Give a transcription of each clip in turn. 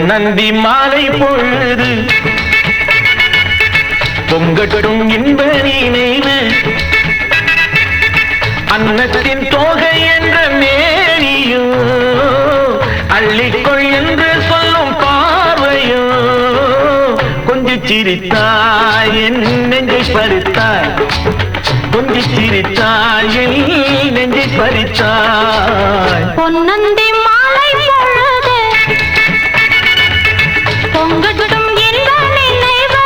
பொன்னந்தி மாலை பொழுது பொங்கட்டும் இன்ப நினைவு அன்னத்தின் தோகை என்ற மேனியோ அள்ளிக்கொள் என்று சொல்லும் பார்வையோ கொஞ்சம் சிரித்தாய் என் நெஞ்சை பறித்தாய் கொஞ்சம் சிரித்தாய் என் நெஞ்சை பறித்தாய் பொன்னந்தி மாலை பொழுது பொங்கட்டும் இன்ப நினைவு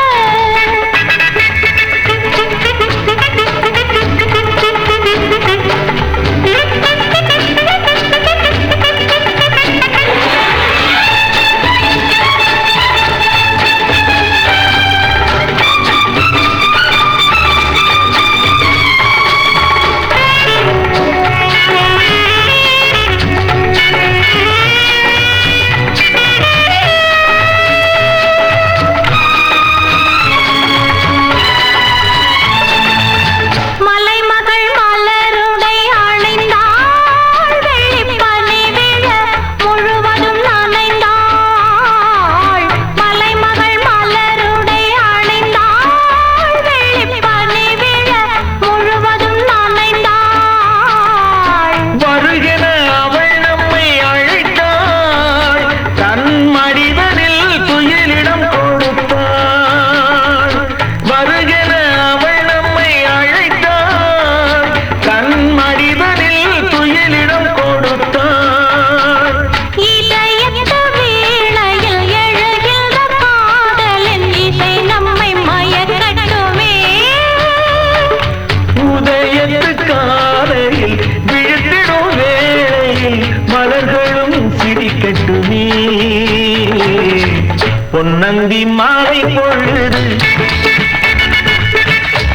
பொன்னந்தி மாலை பொழுது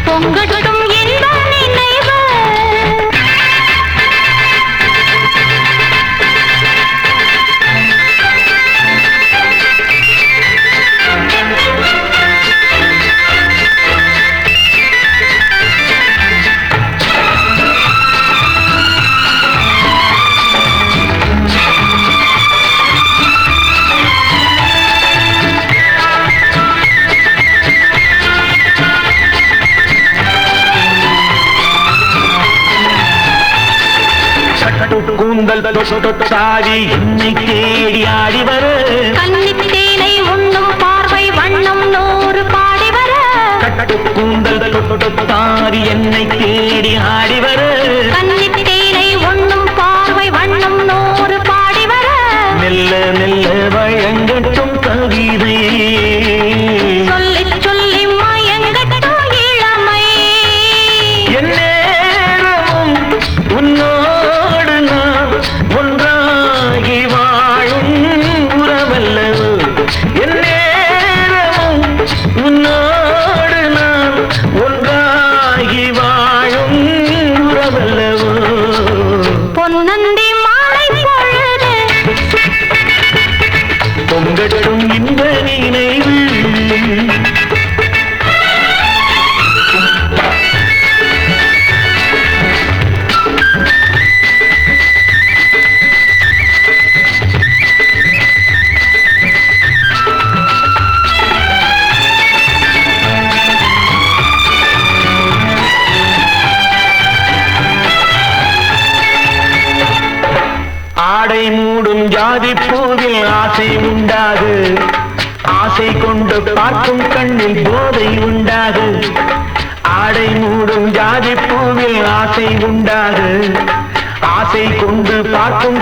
பொங்கட்டும் இன்ப நினைவு கூந்தல் தொட்டாடி என்னை தேடி ஆடி வர கன்னித்தேனை உண்ணும் பார்வை வண்ணம் நூறு பாடி வர கட்டு கூந்தல் தொட்டாடி என்னை தேடி ஆடி வர கன்னித்தேனை உண்ணும் பார்வை வண்ணம் நூறு பாடி வர மெல்ல மெல்ல வழங்கட்டும் கவிதை சொல்லி சொல்லி மயங்கட்டும் இளமை எந்நேரமும் உன்னோடு நான் ஒன்றாகி வாழும் உறவல்லவோ எந்நேரமும் உன்னோடு நான் ஒன்றாகி வாழும் உறவல்லவோ பொன்னந்தி மாலை பொழுது பொங்கட்டும் இன்ப நினைவு ஆடை மூடும் ஜாதி பூவில் ஆசை உண்டாது ஆசை கொண்டு பார்க்கும் கண்ணில் போதை உண்டாது ஆடை மூடும் ஜாதி பூவில் ஆசை உண்டாது ஆசை கொண்டு பார்க்கும்